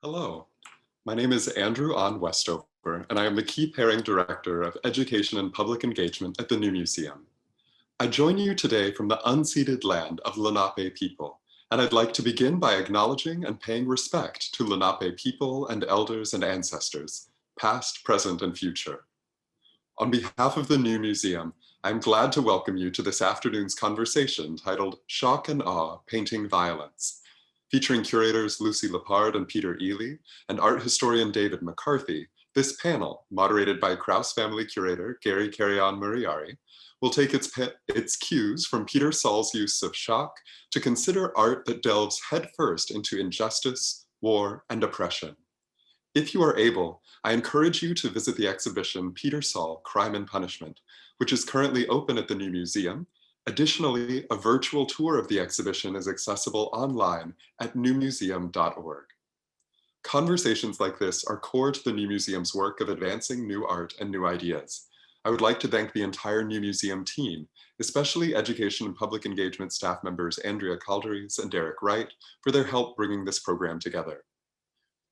Hello, my name is Andrew Ahn Westover, and I am the Key Pairing Director of Education and Public Engagement at the New Museum. I join you today from the unceded land of Lenape people, and I'd like to begin by acknowledging and paying respect to Lenape people and elders and ancestors, past, present, and future. On behalf of the New Museum, I'm glad to welcome you to this afternoon's conversation titled Shock and Awe, Painting Violence, featuring curators Lucy Lippard and Peter Eleey, and art historian David McCarthy. This panel, moderated by Kraus family curator Gary Carrion-Murayari, will take its cues from Peter Saul's use of shock to consider art that delves headfirst into injustice, war, and oppression. If you are able, I encourage you to visit the exhibition Peter Saul, Crime and Punishment, which is currently open at the New Museum. Additionally, a virtual tour of the exhibition is accessible online at newmuseum.org. Conversations like this are core to the New Museum's work of advancing new art and new ideas. I would like to thank the entire New Museum team, especially Education and Public Engagement staff members Andrea Calderes and Derek Wright, for their help bringing this program together.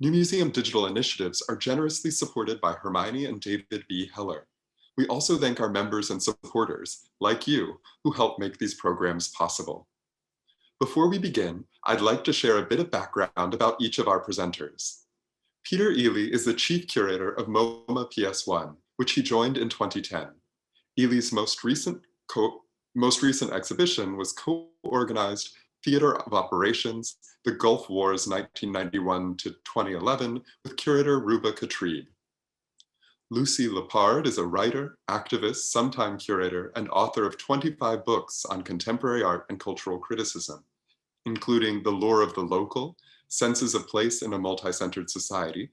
New Museum digital initiatives are generously supported by Hermione and David B. Heller. We also thank our members and supporters, like you, who help make these programs possible. Before we begin, I'd like to share a bit of background about each of our presenters. Peter Eleey is the chief curator of MoMA PS1, which he joined in 2010. Eleey's most recent exhibition was co-organized Theater of Operations, the Gulf Wars 1991 to 2011 with curator Ruba Katrib. Lucy Lippard is a writer, activist, sometime curator, and author of 25 books on contemporary art and cultural criticism, including The Lure of the Local, Senses of Place in a Multicentered Society,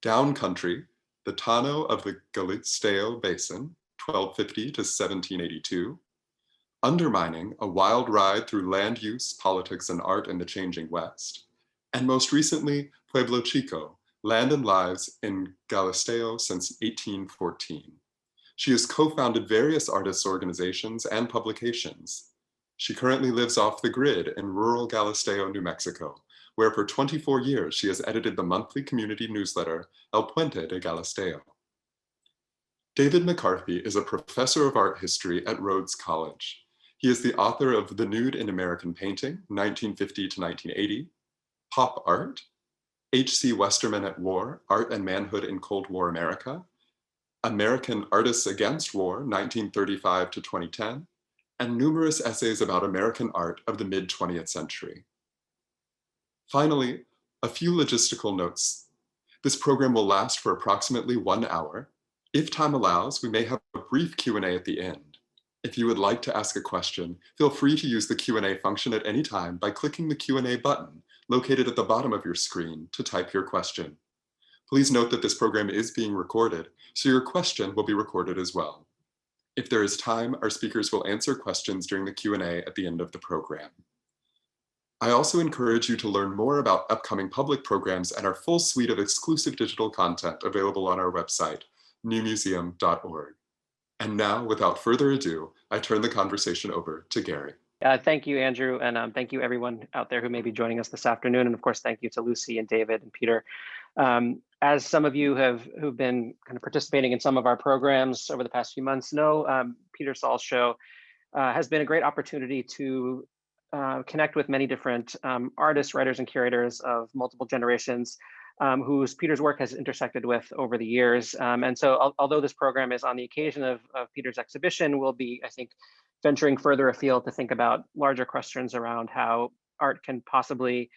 Down Country, The Tano of the Galisteo Basin, 1250 to 1782, Undermining, a wild ride through land use, politics, and art in the changing West, and most recently, Pueblo Chico, Land and Lives in Galisteo since 1814. She has co-founded various artists' organizations and publications. She currently lives off the grid in rural Galisteo, New Mexico, where for 24 years she has edited the monthly community newsletter, El Puente de Galisteo. David McCarthy is a professor of art history at Rhodes College. He is the author of The Nude in American Painting, 1950 to 1980, Pop Art, H.C. Westerman at War, Art and Manhood in Cold War America, American Artists Against War, 1935 to 2010, and numerous essays about American art of the mid-20th century. Finally, a few logistical notes. This program will last for approximately 1 hour. If time allows, we may have a brief Q&A at the end. If you would like to ask a question, feel free to use the Q&A function at any time by clicking the Q&A button located at the bottom of your screen to type your question. Please note that this program is being recorded, so your question will be recorded as well. If there is time, our speakers will answer questions during the Q&A at the end of the program. I also encourage you to learn more about upcoming public programs and our full suite of exclusive digital content available on our website, newmuseum.org. And now, without further ado, I turn the conversation over to Gary. Thank you, Andrew, and thank you everyone out there who may be joining us this afternoon. And of course, thank you to Lucy and David and Peter. As some of you who've been kind of participating in some of our programs over the past few months know, Peter Saul's show has been a great opportunity to connect with many different artists, writers, and curators of multiple generations whose Peter's work has intersected with over the years. And so although this program is on the occasion of Peter's exhibition, we'll be, I think, venturing further afield to think about larger questions around how art can possibly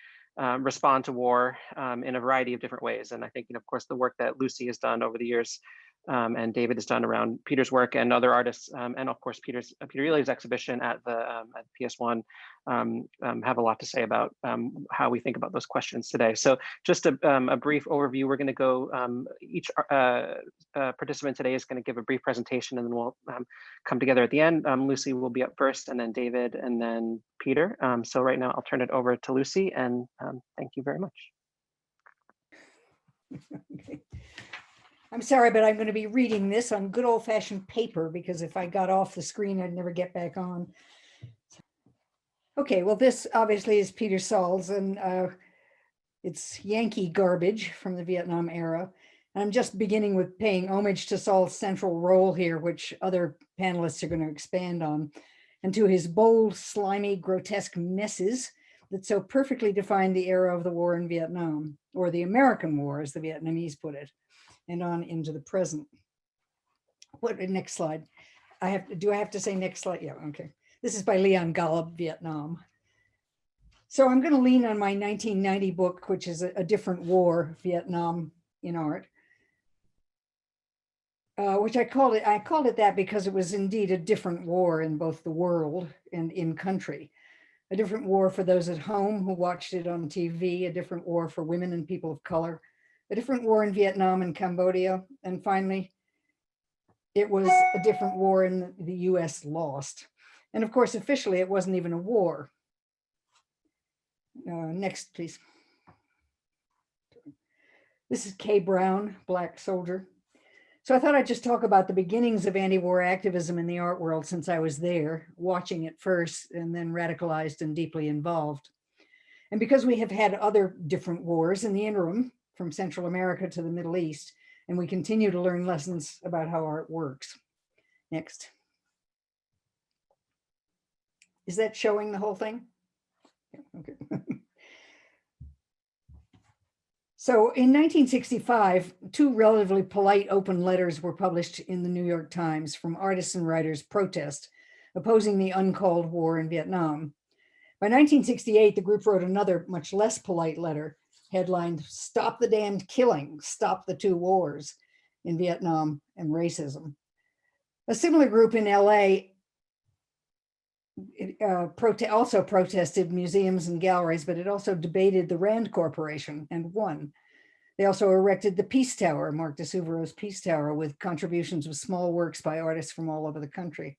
respond to war in a variety of different ways. And I think, of course, the work that Lucy has done over the years and David has done around Peter's work and other artists, and of course, Peter Eleey's exhibition at PS1 have a lot to say about how we think about those questions today. So just a brief overview, we're gonna go, each participant today is gonna give a brief presentation and then we'll come together at the end. Lucy will be up first and then David and then Peter. So right now I'll turn it over to Lucy and thank you very much. Okay. I'm sorry, but I'm going to be reading this on good old-fashioned paper because if I got off the screen, I'd never get back on. Okay, well, this obviously is Peter Saul's, and It's Yankee garbage from the Vietnam era. And I'm just beginning with paying homage to Saul's central role here, which other panelists are going to expand on, and to his bold, slimy, grotesque messes that so perfectly defined the era of the war in Vietnam, or the American War, as the Vietnamese put it, and on into the present. Next slide. Do I have to say next slide? Yeah, okay. This is by Leon Golub, Vietnam. So I'm going to lean on my 1990 book, which is a different war, Vietnam in art, which I called it that because it was indeed a different war in both the world and in country. A different war for those at home who watched it on TV, a different war for women and people of color, a different war in Vietnam and Cambodia, and finally, it was a different war in the US lost. And of course, officially, it wasn't even a war. Next, please. This is Kay Brown, Black Soldier. So I thought I'd just talk about the beginnings of anti-war activism in the art world since I was there, watching it first and then radicalized and deeply involved. And because we have had other different wars in the interim, from Central America to the Middle East, and we continue to learn lessons about how art works. Next. Is that showing the whole thing? Yeah, okay. So in 1965, two relatively polite open letters were published in the New York Times from artists and writers protest, opposing the uncalled war in Vietnam. By 1968, the group wrote another much less polite letter headlined, "Stop the damned killing, stop the two wars" in Vietnam and racism. A similar group in LA also protested museums and galleries, but it also debated the Rand Corporation and won. They also erected the Peace Tower, Mark de Suvero's Peace Tower, with contributions of small works by artists from all over the country.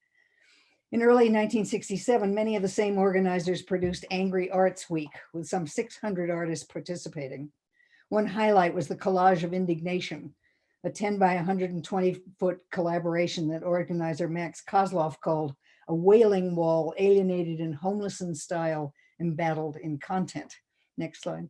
In early 1967, many of the same organizers produced Angry Arts Week with some 600 artists participating. One highlight was the Collage of Indignation, a 10 by 120-foot collaboration that organizer Max Kozloff called a wailing wall, alienated in homeless in style, embattled in content. Next slide.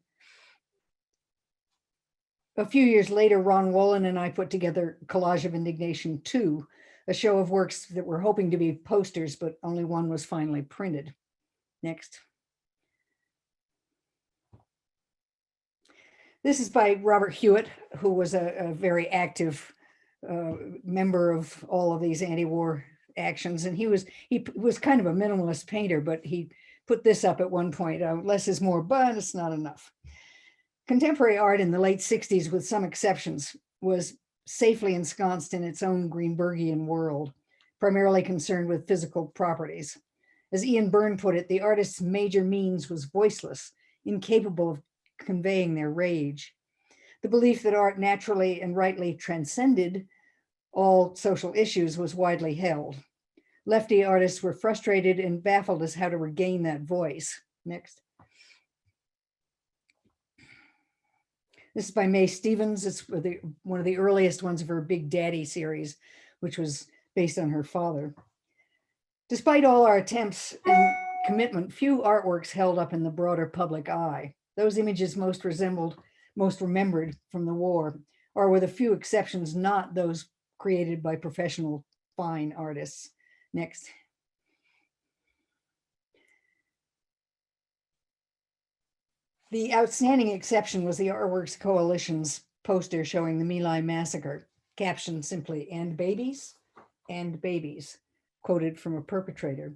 A few years later, Ron Wolin and I put together Collage of Indignation 2, a show of works that were hoping to be posters, but only one was finally printed. Next. This is by Robert Hewitt, who was a very active member of all of these anti-war actions. And he was kind of a minimalist painter, but he put this up at one point, less is more, but it's not enough. Contemporary art in the late 60s, with some exceptions, was safely ensconced in its own Greenbergian world, primarily concerned with physical properties. As Ian Byrne put it, the artist's major means was voiceless, incapable of conveying their rage. The belief that art naturally and rightly transcended all social issues was widely held. Lefty artists were frustrated and baffled as how to regain that voice. Next. This is by Mae Stevens. It's one of the earliest ones of her Big Daddy series, which was based on her father. Despite all our attempts and commitment, few artworks held up in the broader public eye. Those images most remembered from the war are, with a few exceptions, not those created by professional fine artists. Next. The outstanding exception was the Artworks Coalition's poster showing the My Lai massacre, captioned simply, "And babies, quoted from a perpetrator.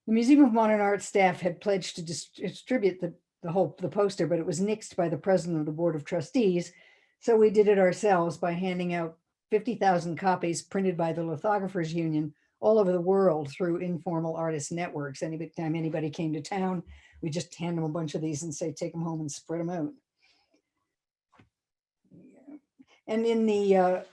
The Museum of Modern Art staff had pledged to distribute the poster, but it was nixed by the president of the Board of Trustees. So we did it ourselves by handing out 50,000 copies printed by the Lithographers Union all over the world through informal artist networks. Anytime anybody came to town, we just hand them a bunch of these and say, take them home and spread them out. And in the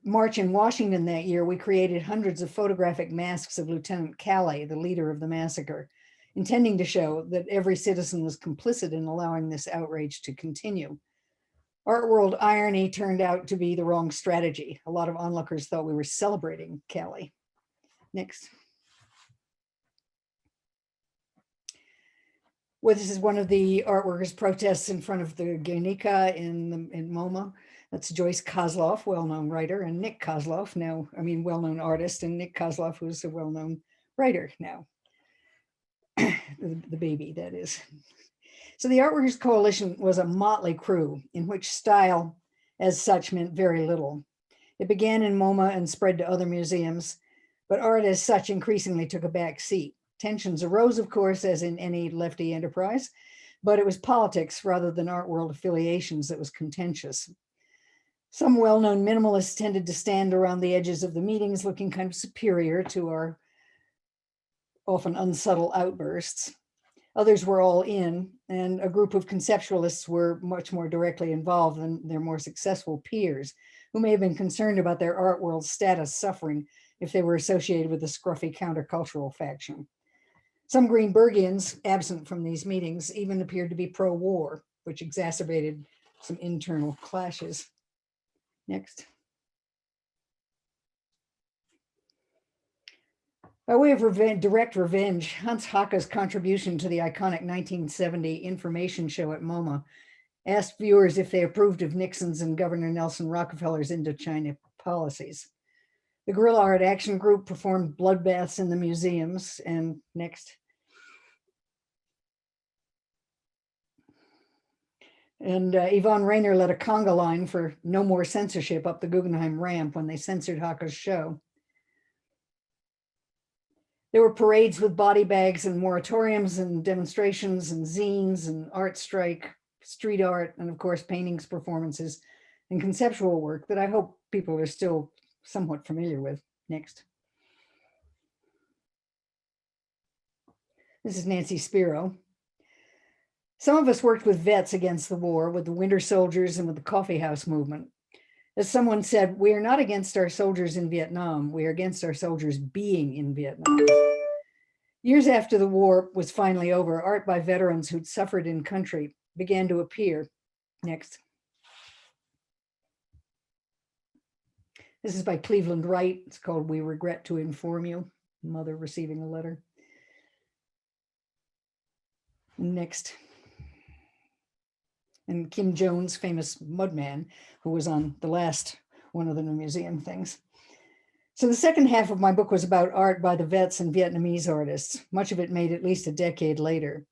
march in Washington that year, we created hundreds of photographic masks of Lieutenant Calley, the leader of the massacre, intending to show that every citizen was complicit in allowing this outrage to continue. Art world irony turned out to be the wrong strategy. A lot of onlookers thought we were celebrating Calley. Next. Well, this is one of the art workers' protests in front of the Guernica in MoMA. That's Joyce Kozloff, well-known writer, and Nick Kozloff, now, I mean, well-known artist, and Nick Kozloff, who's a well-known writer now. the baby, that is. So the Art Workers Coalition was a motley crew in which style as such meant very little. It began in MoMA and spread to other museums, but art as such increasingly took a back seat. Tensions arose, of course, as in any lefty enterprise, but it was politics rather than art world affiliations that was contentious. Some well-known minimalists tended to stand around the edges of the meetings looking kind of superior to our often unsubtle outbursts. Others were all in, and a group of conceptualists were much more directly involved than their more successful peers, who may have been concerned about their art world status suffering if they were associated with the scruffy countercultural faction. Some Greenbergians, absent from these meetings, even appeared to be pro-war, which exacerbated some internal clashes. Next. By way of direct revenge, Hans Hacke's contribution to the iconic 1970 information show at MoMA asked viewers if they approved of Nixon's and Governor Nelson Rockefeller's Indochina policies. The Guerrilla Art Action Group performed bloodbaths in the museums. And next. And Yvonne Rainer led a conga line for no more censorship up the Guggenheim ramp when they censored Hacke's show. There were parades with body bags and moratoriums and demonstrations and zines and art strike, street art, and of course, paintings, performances, and conceptual work that I hope people are still somewhat familiar with. Next. This is Nancy Spiro. Some of us worked with vets against the war, with the Winter Soldiers and with the Coffee House movement. As someone said, we are not against our soldiers in Vietnam, we are against our soldiers being in Vietnam. Years after the war was finally over, art by veterans who'd suffered in country began to appear. Next. This is by Cleveland Wright. It's called We Regret to Inform You, mother receiving a letter. Next. And Kim Jones, famous mudman, who was on the last one of the new museum things. So the second half of my book was about art by the vets and Vietnamese artists, much of it made at least a decade later.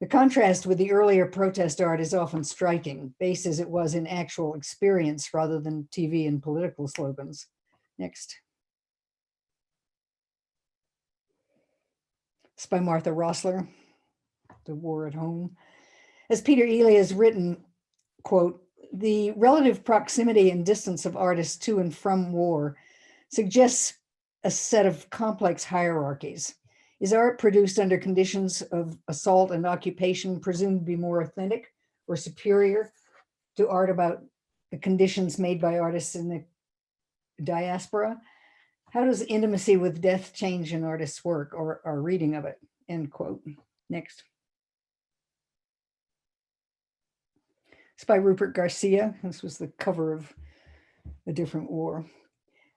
The contrast with the earlier protest art is often striking, based as it was in actual experience rather than TV and political slogans. Next. It's by Martha Rossler, The War at Home. As Peter Eleey has written, quote, the relative proximity and distance of artists to and from war suggests a set of complex hierarchies. Is art produced under conditions of assault and occupation presumed to be more authentic or superior to art about the conditions made by artists in the diaspora? How does intimacy with death change an artist's work or our reading of it? End quote. Next. It's by Rupert Garcia. This was the cover of A Different War.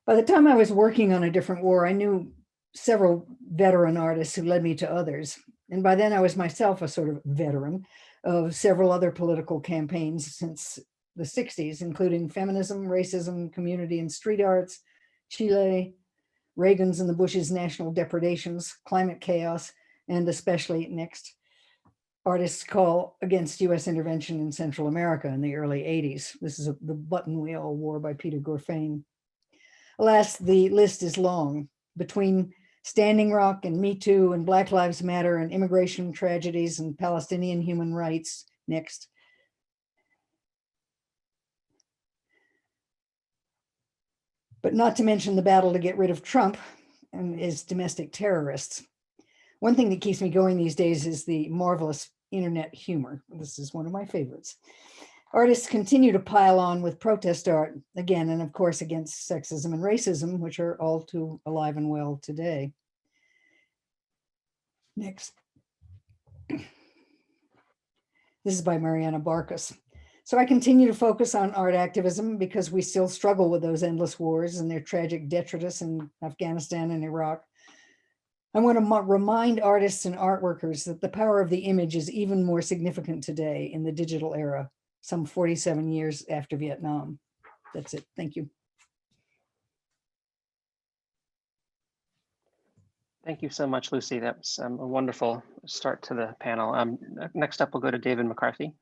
By the time I was working on A Different War, I knew several veteran artists who led me to others. And by then I was myself a sort of veteran of several other political campaigns since the 60s, including feminism, racism, community and street arts, Chile, Reagan's and the Bush's national depredations, climate chaos, and especially next, artists' call against US intervention in Central America in the early 80s. This is The Button We All Wore by Peter Gorfain. Alas, the list is long. Between Standing Rock and Me Too and Black Lives Matter and immigration tragedies and Palestinian human rights, next. But not to mention the battle to get rid of Trump and his domestic terrorists. One thing that keeps me going these days is the marvelous internet humor. This is one of my favorites. Artists continue to pile on with protest art again, and of course against sexism and racism, which are all too alive and well today. Next. This is by Mariana Barkas. So I continue to focus on art activism because we still struggle with those endless wars and their tragic detritus in Afghanistan and Iraq. I want to remind artists and art workers that the power of the image is even more significant today in the digital era, some 47 years after Vietnam. That's it. Thank you. Thank you so much, Lucy. That was a wonderful start to the panel. Next up, we'll go to David McCarthy.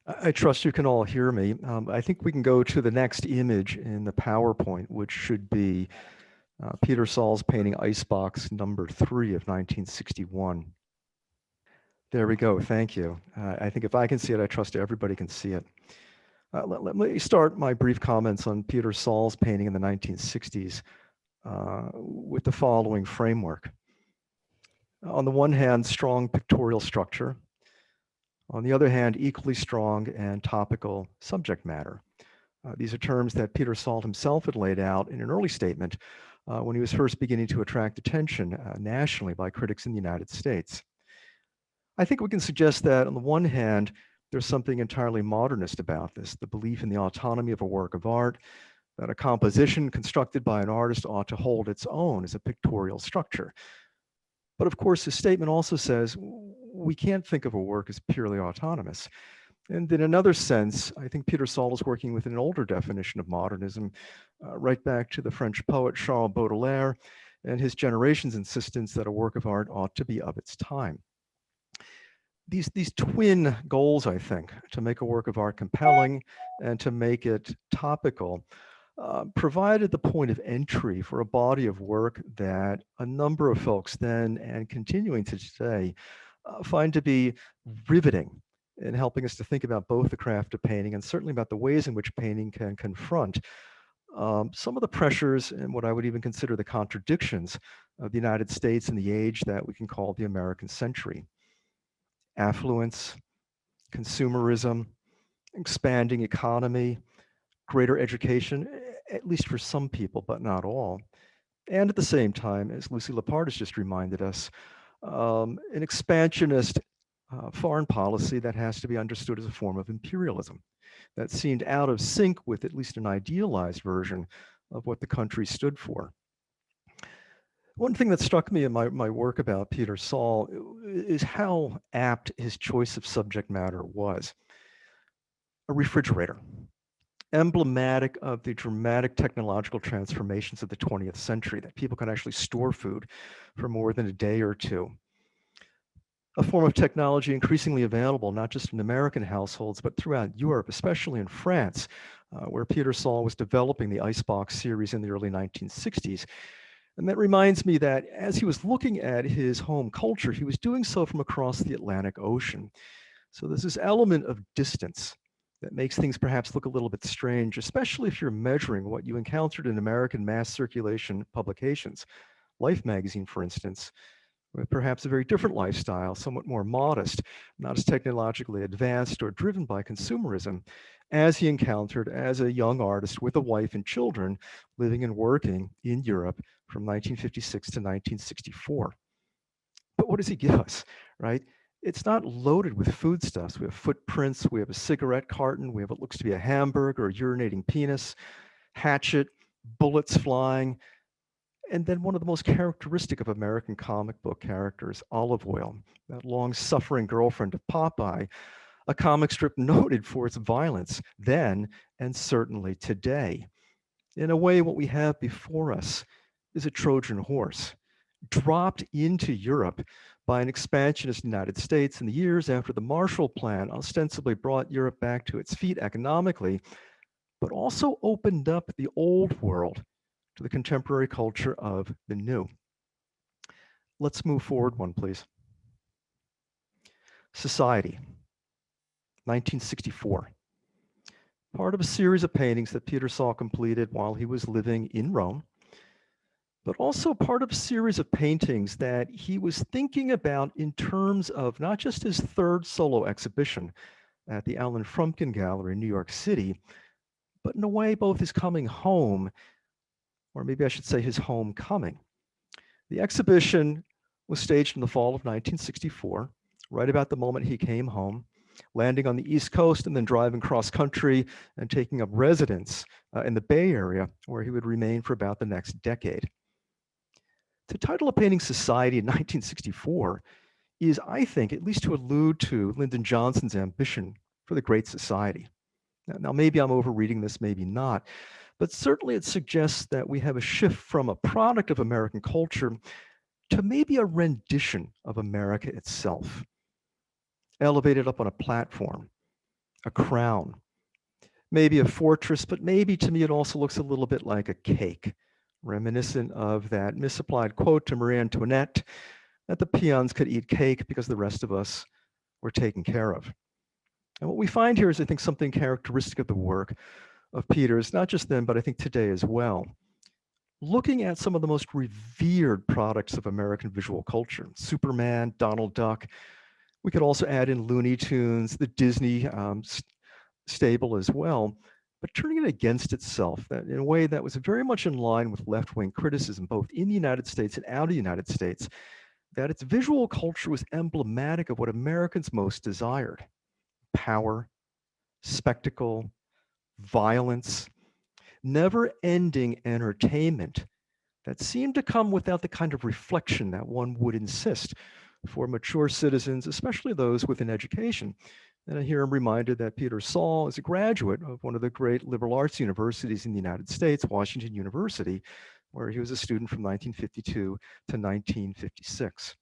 I trust you can all hear me. I think we can go to the next image in the PowerPoint, which should be Peter Saul's painting Icebox number 3 of 1961. There we go. Thank you. I think if I can see it, I trust everybody can see it. Let me start my brief comments on Peter Saul's painting in the 1960s with the following framework. On the one hand, strong pictorial structure. On the other hand, equally strong and topical subject matter. These are terms that Peter Saul himself had laid out in an early statement when he was first beginning to attract attention nationally by critics in the United States. I think we can suggest that on the one hand, there's something entirely modernist about this, the belief in the autonomy of a work of art, that a composition constructed by an artist ought to hold its own as a pictorial structure. But of course, his statement also says we can't think of a work as purely autonomous. And in another sense, I think Peter Saul is working with an older definition of modernism, right back to the French poet Charles Baudelaire and his generation's insistence that a work of art ought to be of its time. These twin goals, I think, to make a work of art compelling and to make it topical, provided the point of entry for a body of work that a number of folks then and continuing to today find to be riveting in helping us to think about both the craft of painting and certainly about the ways in which painting can confront some of the pressures and what I would even consider the contradictions of the United States in the age that we can call the American century. Affluence, consumerism, expanding economy, greater education, at least for some people, but not all. And at the same time, as Lucy Lippard has just reminded us, an expansionist foreign policy that has to be understood as a form of imperialism that seemed out of sync with at least an idealized version of what the country stood for. One thing that struck me in my work about Peter Saul is how apt his choice of subject matter was. A refrigerator, emblematic of the dramatic technological transformations of the 20th century, that people can actually store food for more than a day or two. A form of technology increasingly available, not just in American households, but throughout Europe, especially in France, where Peter Saul was developing the Icebox series in the early 1960s. And that reminds me that as he was looking at his home culture, he was doing so from across the Atlantic Ocean. So there's this element of distance that makes things perhaps look a little bit strange, especially if you're measuring what you encountered in American mass circulation publications. Life magazine, for instance, with perhaps a very different lifestyle, somewhat more modest, not as technologically advanced or driven by consumerism, as he encountered as a young artist with a wife and children living and working in Europe from 1956 to 1964. But what does he give us, right? It's not loaded with foodstuffs. We have footprints, we have a cigarette carton, we have what looks to be a hamburger, a urinating penis, hatchet, bullets flying, and then one of the most characteristic of American comic book characters, Olive Oil, that long-suffering girlfriend of Popeye, a comic strip noted for its violence then and certainly today. In a way, what we have before us is a Trojan horse, dropped into Europe by an expansionist United States in the years after the Marshall Plan ostensibly brought Europe back to its feet economically, but also opened up the old world to the contemporary culture of the new. Let's move forward one, please. Society, 1964. Part of a series of paintings that Peter Saul completed while he was living in Rome, but also part of a series of paintings that he was thinking about in terms of not just his third solo exhibition at the Alan Frumkin Gallery in New York City, but in a way both his coming home, or maybe I should say his homecoming. The exhibition was staged in the fall of 1964, right about the moment he came home, landing on the East Coast and then driving cross country and taking up residence in the Bay Area, where he would remain for about the next decade. To title a painting Society in 1964 is, I think, at least to allude to Lyndon Johnson's ambition for the Great Society. Now, maybe I'm overreading this, maybe not, but certainly it suggests that we have a shift from a product of American culture to maybe a rendition of America itself, elevated up on a platform, a crown, maybe a fortress, but maybe to me it also looks a little bit like a cake, reminiscent of that misapplied quote to Marie Antoinette that the peons could eat cake because the rest of us were taken care of. And what we find here is, I think, something characteristic of the work of Peter's, not just then, but I think today as well. Looking at some of the most revered products of American visual culture, Superman, Donald Duck. We could also add in Looney Tunes, the Disney stable as well, but turning it against itself that in a way that was very much in line with left-wing criticism, both in the United States and out of the United States, that its visual culture was emblematic of what Americans most desired: power, spectacle, violence, never-ending entertainment that seemed to come without the kind of reflection that one would insist for mature citizens, especially those with an education. And here I'm reminded that Peter Saul is a graduate of one of the great liberal arts universities in the United States, Washington University, where he was a student from 1952 to 1956.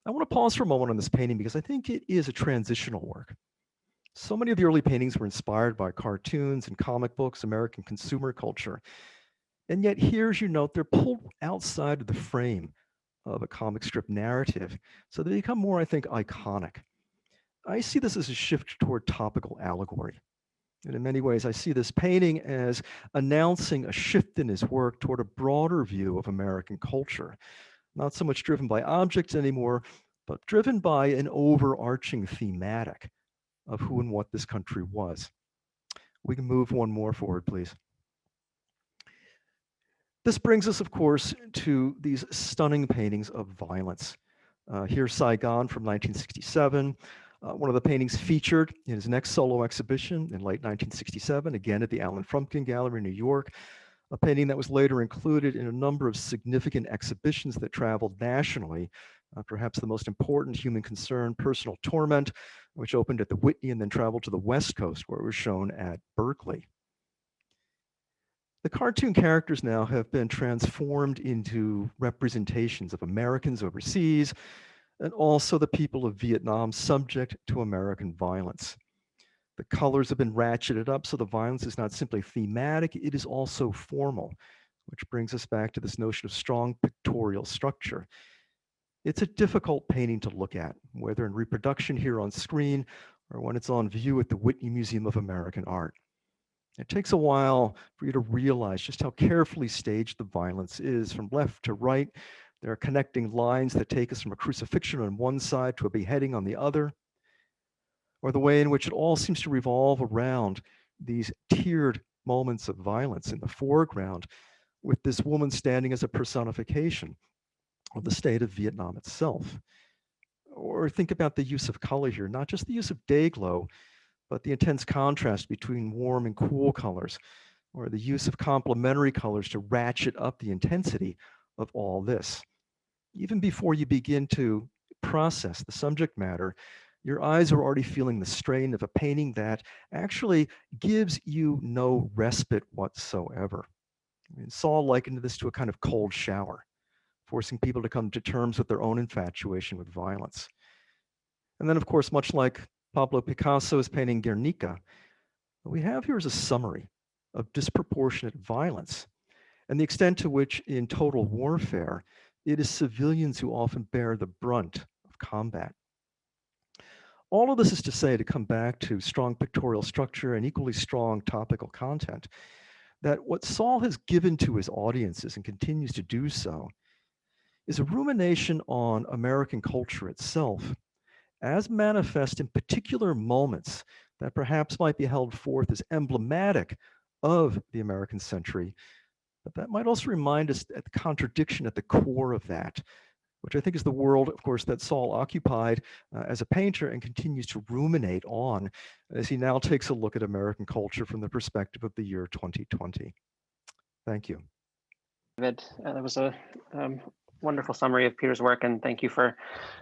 I want to pause for a moment on this painting because I think it is a transitional work. So many of the early paintings were inspired by cartoons and comic books, American consumer culture. And yet here, as you note, they're pulled outside of the frame of a comic strip narrative. So they become more, I think, iconic. I see this as a shift toward topical allegory. And in many ways, I see this painting as announcing a shift in his work toward a broader view of American culture, not so much driven by objects anymore, but driven by an overarching thematic of who and what this country was. We can move one more forward, please. This brings us, of course, to these stunning paintings of violence. Here's Saigon from 1967. One of the paintings featured in his next solo exhibition in late 1967, again at the Alan Frumpkin Gallery in New York, a painting that was later included in a number of significant exhibitions that traveled nationally. Perhaps the most important, Human Concern, Personal Torment, which opened at the Whitney and then traveled to the West Coast, where it was shown at Berkeley. The cartoon characters now have been transformed into representations of Americans overseas, and also the people of Vietnam subject to American violence. The colors have been ratcheted up, so the violence is not simply thematic, it is also formal, which brings us back to this notion of strong pictorial structure. It's a difficult painting to look at, whether in reproduction here on screen or when it's on view at the Whitney Museum of American Art. It takes a while for you to realize just how carefully staged the violence is from left to right. There are connecting lines that take us from a crucifixion on one side to a beheading on the other, or the way in which it all seems to revolve around these tiered moments of violence in the foreground, with this woman standing as a personification of the state of Vietnam itself. Or think about the use of color here, not just the use of day glow, but the intense contrast between warm and cool colors, or the use of complementary colors to ratchet up the intensity of all this. Even before you begin to process the subject matter, your eyes are already feeling the strain of a painting that actually gives you no respite whatsoever. I mean, Saul likened this to a kind of cold shower, forcing people to come to terms with their own infatuation with violence. And then, of course, much like Pablo Picasso's painting Guernica, what we have here is a summary of disproportionate violence and the extent to which in total warfare, it is civilians who often bear the brunt of combat. All of this is to say, to come back to strong pictorial structure and equally strong topical content, that what Saul has given to his audiences and continues to do so is a rumination on American culture itself, as manifest in particular moments that perhaps might be held forth as emblematic of the American century, but that might also remind us at the contradiction at the core of that, which I think is the world, of course, that Saul occupied as a painter and continues to ruminate on as he now takes a look at American culture from the perspective of the year 2020. Thank you. David. That was a wonderful summary of Peter's work, and thank you for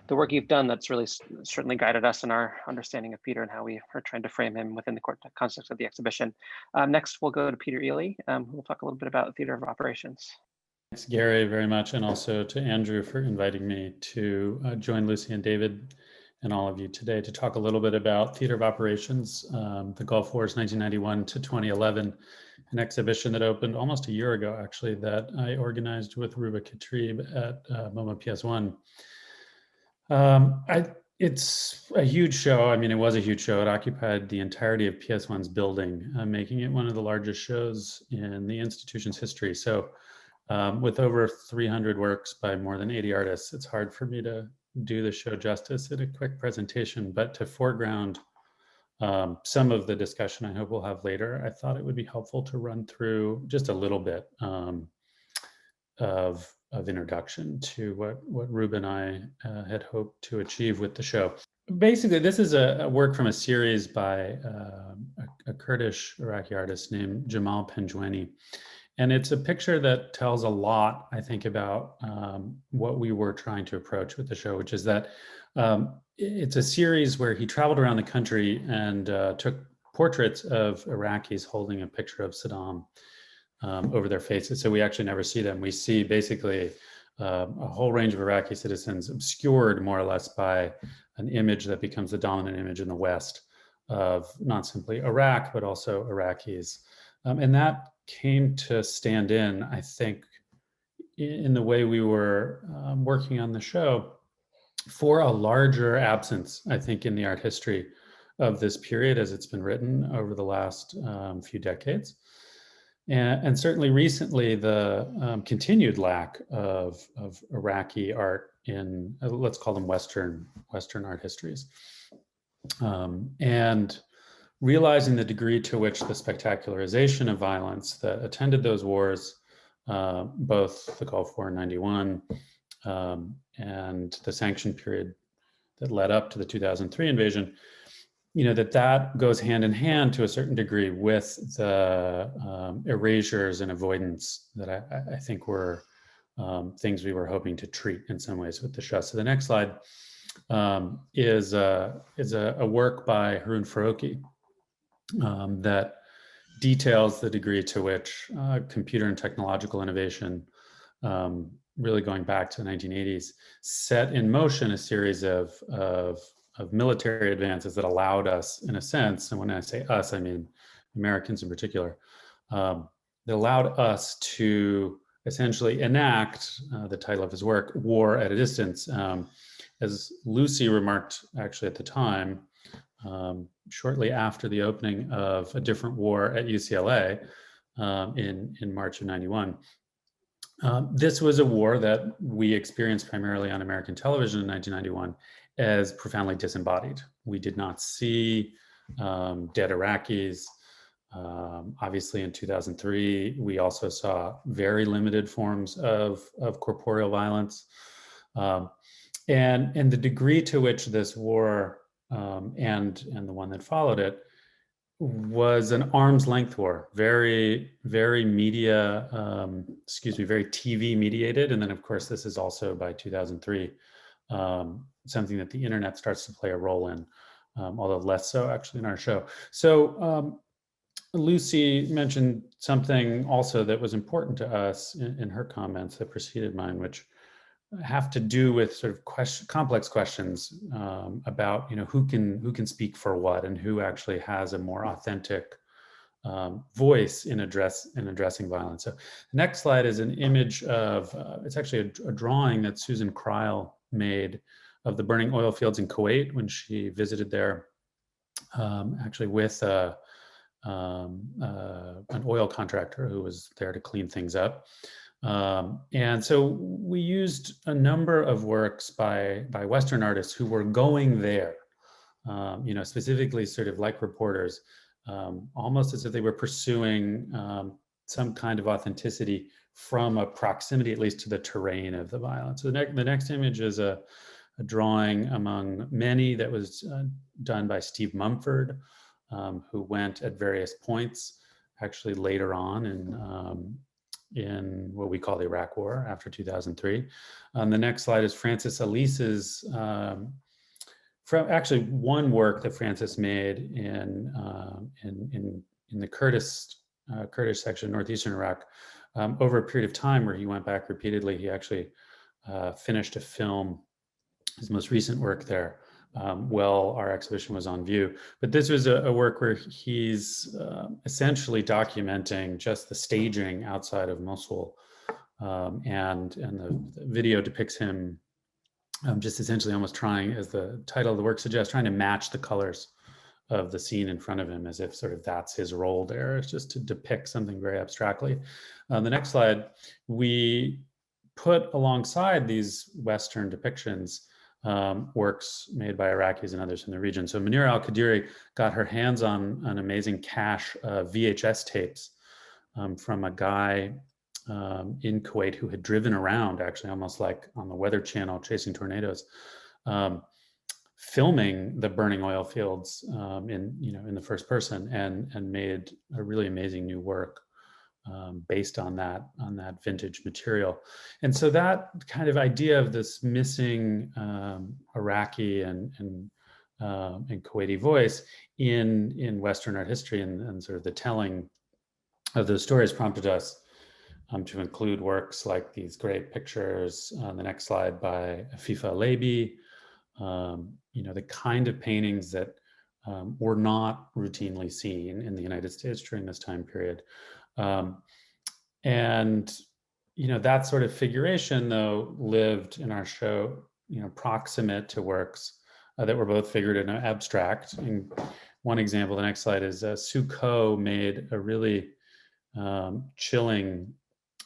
the work you've done. That's really certainly guided us in our understanding of Peter and how we are trying to frame him within the context of the exhibition. Next, we'll go to Peter Eleey, who will talk a little bit about theater of operations. Thanks, Gary, very much, and also to Andrew for inviting me to join Lucy and David and all of you today to talk a little bit about theater of operations, the Gulf Wars 1991 to 2011, an exhibition that opened almost a year ago, actually, that I organized with Ruba Katrib at MoMA PS1. It's a huge show. I mean, it was a huge show. It occupied the entirety of PS1's building, making it one of the largest shows in the institution's history. So with over 300 works by more than 80 artists, it's hard for me to do the show justice in a quick presentation, but to foreground some of the discussion I hope we'll have later, I thought it would be helpful to run through just a little bit of introduction to what Ruba and I had hoped to achieve with the show. Basically, this is a work from a series by a Kurdish Iraqi artist named Jamal Penjwani. And it's a picture that tells a lot, I think, about what we were trying to approach with the show, which is that it's a series where he traveled around the country and took portraits of Iraqis holding a picture of Saddam over their faces. So we actually never see them. We see basically a whole range of Iraqi citizens obscured more or less by an image that becomes the dominant image in the West of not simply Iraq, but also Iraqis. And that came to stand in, I think, in the way we were working on the show for a larger absence, I think, in the art history of this period as it's been written over the last few decades. And certainly recently, the continued lack of Iraqi art in, let's call them Western art histories. And realizing the degree to which the spectacularization of violence that attended those wars, both the Gulf War in '91 and the sanction period that led up to the 2003 invasion, that goes hand in hand to a certain degree with the erasures and avoidance that I think were things we were hoping to treat in some ways with the show. So the next slide is a work by Haroon Farouki that details the degree to which computer and technological innovation, really going back to the 1980s, set in motion a series of military advances that allowed us, in a sense, and when I say us, I mean Americans in particular, that allowed us to essentially enact the title of his work, War at a Distance. As Lucy remarked actually at the time, shortly after the opening of a different war at UCLA in March of '91. This was a war that we experienced primarily on American television in 1991 as profoundly disembodied. We did not see dead Iraqis. Obviously in 2003, we also saw very limited forms of corporeal violence. And the degree to which this war and the one that followed it was an arm's length war, very media, very TV mediated. And then of course, this is also by 2003, something that the internet starts to play a role in, although less so actually in our show. So Lucy mentioned something also that was important to us in her comments that preceded mine, which have to do with sort of complex questions about who can speak for what and who actually has a more authentic voice in addressing violence. So the next slide is an image of it's actually a drawing that Susan Kreil made of the burning oil fields in Kuwait when she visited there, actually with an oil contractor who was there to clean things up. And so we used a number of works by Western artists who were going there, specifically sort of like reporters, almost as if they were pursuing some kind of authenticity from a proximity, at least to the terrain of the violence. So the next image is a drawing among many that was done by Steve Mumford, who went at various points, actually later on in what we call the Iraq War after 2003. The next slide is Francis Elise's, from actually one work that Francis made in the Kurdish section of northeastern Iraq over a period of time where he went back repeatedly. He actually finished a film, his most recent work there, while our exhibition was on view. But this was a work where he's essentially documenting just the staging outside of Mosul. And the video depicts him just essentially almost trying, as the title of the work suggests, trying to match the colors of the scene in front of him, as if sort of that's his role there. It's just to depict something very abstractly. The next slide, we put alongside these Western depictions works made by Iraqis and others in the region. So Munira Al-Qadiri got her hands on an amazing cache of VHS tapes from a guy in Kuwait who had driven around, actually almost like on the Weather Channel chasing tornadoes, filming the burning oil fields in the first person, and made a really amazing new work based on that vintage material. And so that kind of idea of this missing Iraqi and Kuwaiti voice in Western art history and sort of the telling of those stories prompted us to include works like these great pictures on the next slide by Afifa Eleey, the kind of paintings that were not routinely seen in the United States during this time period. That sort of figuration, though, lived in our show, proximate to works that were both figurative and abstract. And one example, the next slide, is Sue Ko made a really chilling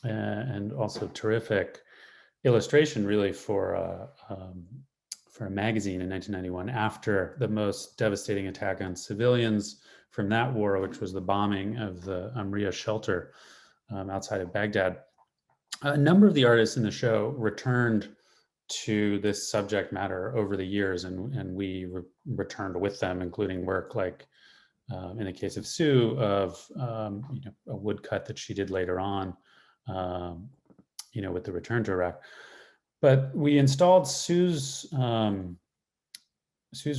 and also terrific illustration, really, for a magazine in 1991 after the most devastating attack on civilians from that war, which was the bombing of the Amriya shelter outside of Baghdad. A number of the artists in the show returned to this subject matter over the years, and we returned with them, including work like, in the case of Sue, of a woodcut that she did later on, with the return to Iraq. But we installed Sue's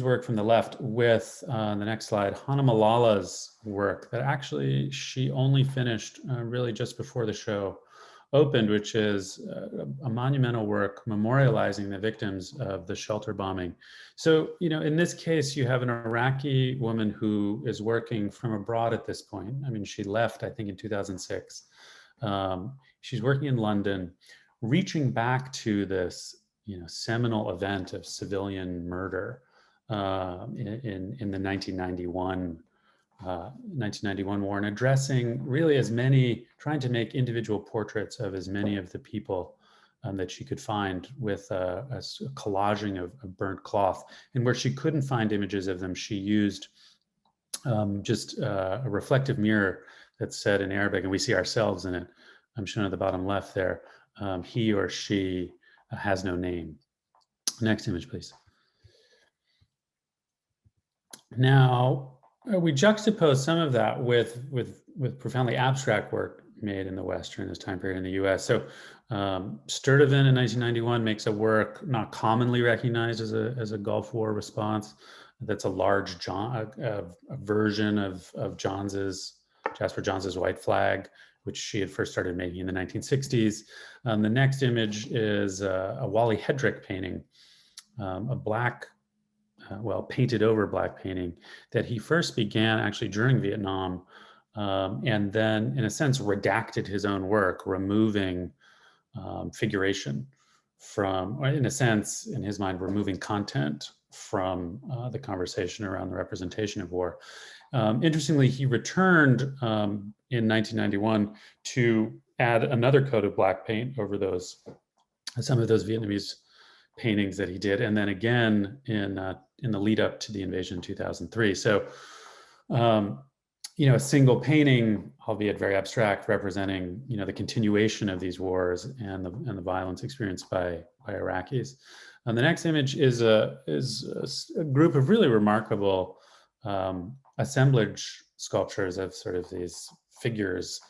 work from the left with the next slide, Hana Malala's work that actually she only finished really just before the show opened, which is a monumental work memorializing the victims of the shelter bombing. So, in this case, you have an Iraqi woman who is working from abroad at this point. I mean, she left, I think, in 2006. She's working in London, reaching back to this, seminal event of civilian murder in the 1991 war, and addressing really trying to make individual portraits of as many of the people that she could find with a collaging of burnt cloth. And where she couldn't find images of them, she used just a reflective mirror that said in Arabic, and we see ourselves in it, I'm shown at the bottom left there, he or she has no name. Next image, please. Now, we juxtapose some of that with profoundly abstract work made in the West during this time period in the US. So Sturtevant in 1991 makes a work not commonly recognized as a Gulf War response. That's a large version of Jasper Johns's White Flag, which she had first started making in the 1960s. The next image is a Wally Hedrick painting, a black, painted over black painting that he first began actually during Vietnam, and then in a sense redacted his own work, removing figuration from, or in a sense, in his mind, removing content from the conversation around the representation of war. Interestingly, he returned in 1991 to add another coat of black paint over some of those Vietnamese paintings that he did, and then again in the lead up to the invasion in 2003. So, a single painting, albeit very abstract, representing the continuation of these wars and the violence experienced by Iraqis. And the next image is a group of really remarkable assemblage sculptures of sort of these figures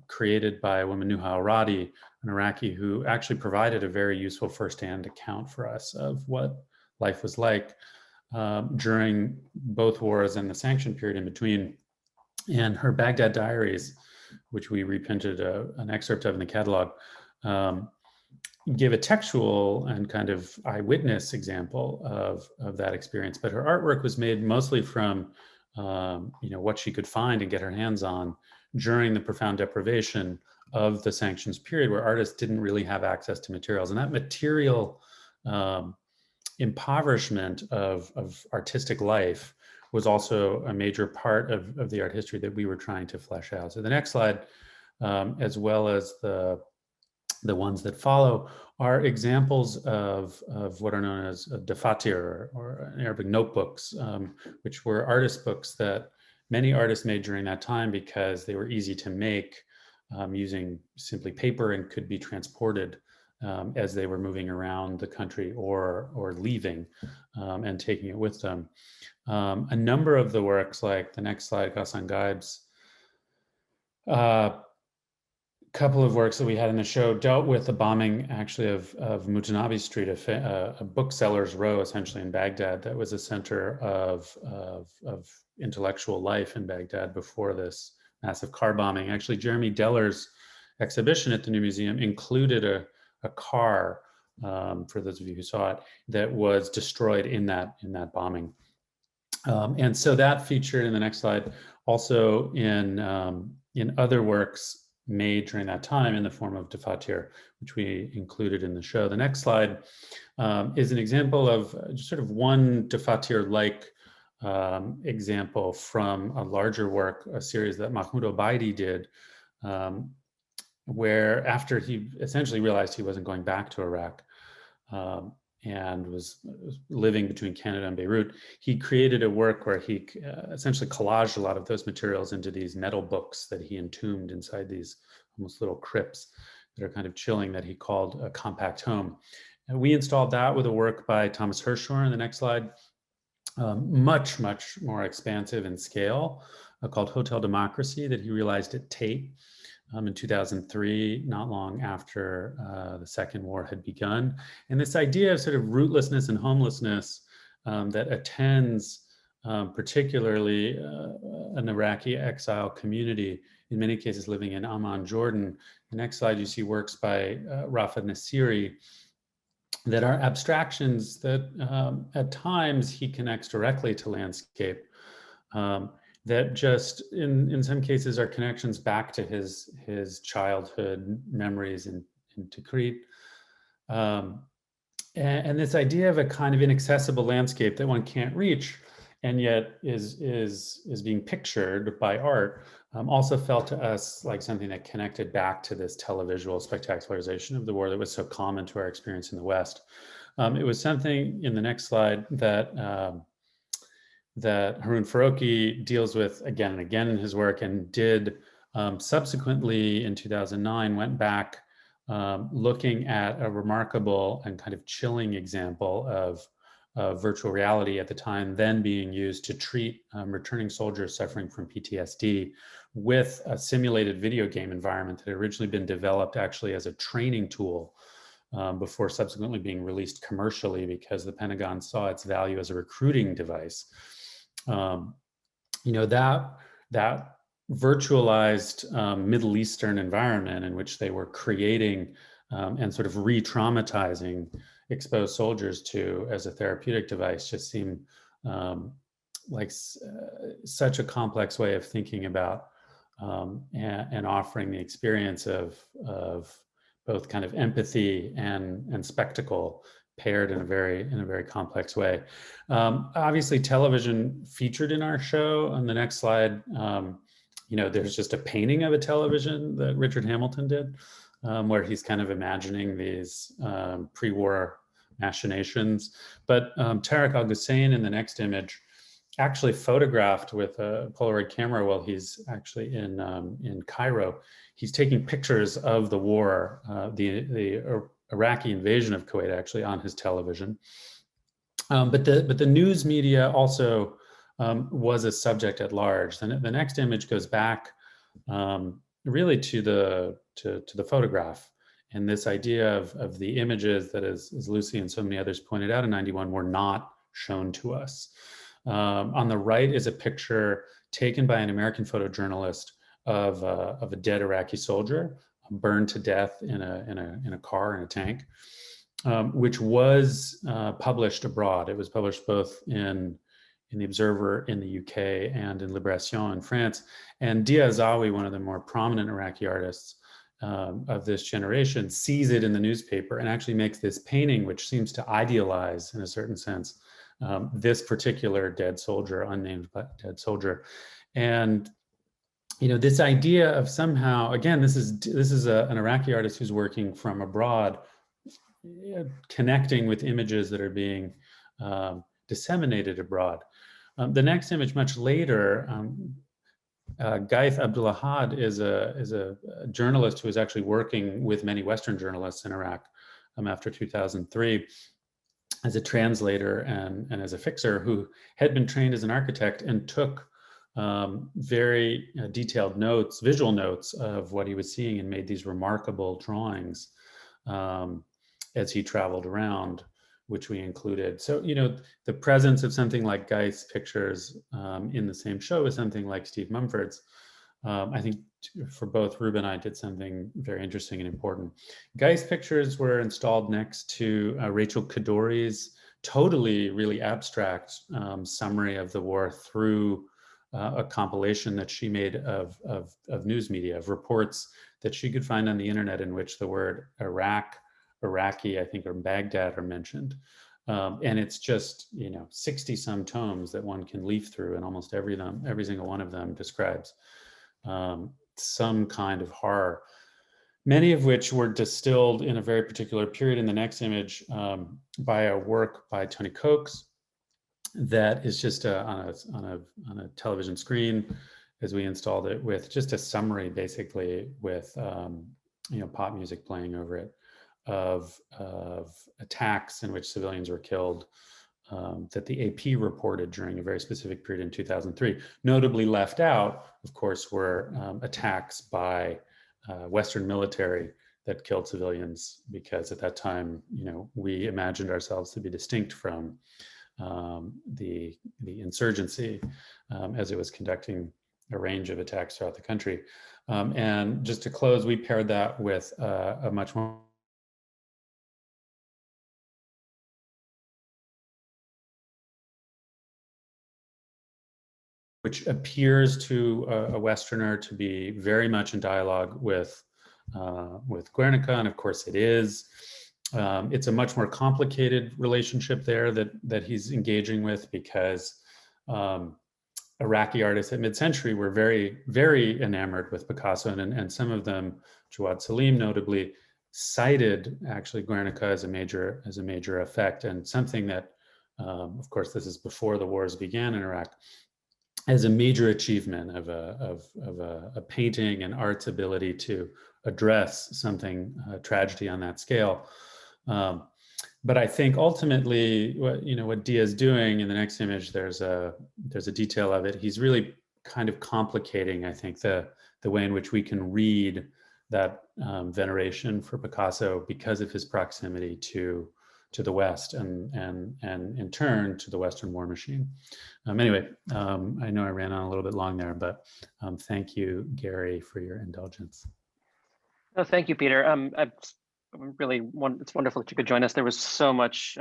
created by a woman, Nuha Aradi, an Iraqi, who actually provided a very useful firsthand account for us of what life was like during both wars and the sanction period in between. And her Baghdad Diaries, which we reprinted an excerpt of in the catalog, give a textual and kind of eyewitness example of that experience. But her artwork was made mostly from what she could find and get her hands on during the profound deprivation of the sanctions period, where artists didn't really have access to materials. And that material impoverishment of artistic life was also a major part of the art history that we were trying to flesh out. So the next slide, as well as the ones that follow, are examples of what are known as dafatir, or in Arabic notebooks, which were artist books that many artists made during that time because they were easy to make using simply paper and could be transported as they were moving around the country or leaving and taking it with them. A number of the works, like the next slide, Ghassan Gaib's couple of works that we had in the show, dealt with the bombing actually of Mutanabi Street, a bookseller's row essentially in Baghdad that was a center of intellectual life in Baghdad before this massive car bombing. Actually, Jeremy Deller's exhibition at the New Museum included a car, for those of you who saw it, that was destroyed in that bombing. And so that featured in the next slide, also in other works made during that time in the form of dafatir, which we included in the show. The next slide is an example of just sort of one dafatir-like example from a larger work, a series that Mahmoud Obaidi did, where after he essentially realized he wasn't going back to Iraq and was living between Canada and Beirut, he created a work where he essentially collaged a lot of those materials into these metal books that he entombed inside these almost little crypts that are kind of chilling, that he called a compact home. And we installed that with a work by Thomas Hirschhorn, the next slide, much, much more expansive in scale, called Hotel Democracy, that he realized at Tate in 2003, not long after the Second War had begun. And this idea of sort of rootlessness and homelessness that attends particularly an Iraqi exile community, in many cases living in Amman, Jordan. The next slide, you see works by Rafa Nasiri that are abstractions that at times he connects directly to landscape, that just in some cases are connections back to his childhood memories in Tikrit. And this idea of a kind of inaccessible landscape that one can't reach and yet is being pictured by art, also felt to us like something that connected back to this televisual spectacularization of the war that was so common to our experience in the West. It was something in the next slide that Haroon Farouki deals with again and again in his work, and did subsequently in 2009, went back looking at a remarkable and kind of chilling example of virtual reality at the time then being used to treat returning soldiers suffering from PTSD with a simulated video game environment that had originally been developed actually as a training tool before subsequently being released commercially because the Pentagon saw its value as a recruiting device. That virtualized Middle Eastern environment in which they were creating and sort of re-traumatizing exposed soldiers to as a therapeutic device just seemed like such a complex way of thinking about and offering the experience of both kind of empathy and spectacle paired in a very complex way. Obviously, television featured in our show. On the next slide, there's just a painting of a television that Richard Hamilton did, where he's kind of imagining these pre-war machinations. But Tarek Al-Hussein in the next image actually photographed with a Polaroid camera while he's actually in Cairo. He's taking pictures of the war, the Iraqi invasion of Kuwait, actually on his television. But the news media also was a subject at large. The next image goes back really to the photograph. And this idea of the images that, as Lucy and so many others pointed out in 91, were not shown to us. On the right is a picture taken by an American photojournalist of a dead Iraqi soldier burned to death in a car, in a tank, which was published abroad. It was published both in the Observer in the UK and in Libération in France. And Dia Zawi, one of the more prominent Iraqi artists of this generation, sees it in the newspaper and actually makes this painting, which seems to idealize, in a certain sense, this particular dead soldier, unnamed dead soldier. And this idea of somehow, again, this is an Iraqi artist who's working from abroad, connecting with images that are being disseminated abroad. The next image, much later, Gaith Abdulahad is a journalist who is actually working with many Western journalists in Iraq after 2003 as a translator and as a fixer, who had been trained as an architect and took very detailed notes, visual notes of what he was seeing, and made these remarkable drawings as he traveled around, which we included. So, the presence of something like Gaith's pictures in the same show is something like Steve Mumford's. I think for both Ruba and I did something very interesting and important. Gaith's pictures were installed next to Rachel Kadori's totally really abstract summary of the war through a compilation that she made of news media, of reports that she could find on the internet in which the word Iraq, Iraqi, I think, or Baghdad are mentioned. And it's just, 60 some tomes that one can leaf through, and almost every single one of them describes some kind of horror, many of which were distilled in a very particular period in the next image by a work by Tony Coates that is just on a television screen, as we installed it, with just a summary, basically, with pop music playing over it, of attacks in which civilians were killed, that the AP reported during a very specific period in 2003. Notably left out, of course, were attacks by Western military that killed civilians, because at that time, we imagined ourselves to be distinct from the insurgency as it was conducting a range of attacks throughout the country. And just to close, we paired that with a much more which appears to a Westerner to be very much in dialogue with Guernica, and of course it is. It's a much more complicated relationship there that he's engaging with, because Iraqi artists at mid-century were very, very enamored with Picasso, and some of them, Jawad Salim notably, cited actually Guernica as a major effect, and something that, of course, this is before the wars began in Iraq, as a major achievement of a painting and art's ability to address something, tragedy on that scale. But I think ultimately, what Dia's doing in the next image, there's a detail of it. He's really kind of complicating, I think, the way in which we can read that veneration for Picasso because of his proximity to the West and in turn to the Western war machine. Anyway, I know I ran on a little bit long there, but thank you, Gary, for your indulgence. No, thank you, Peter. It's wonderful that you could join us. There was so much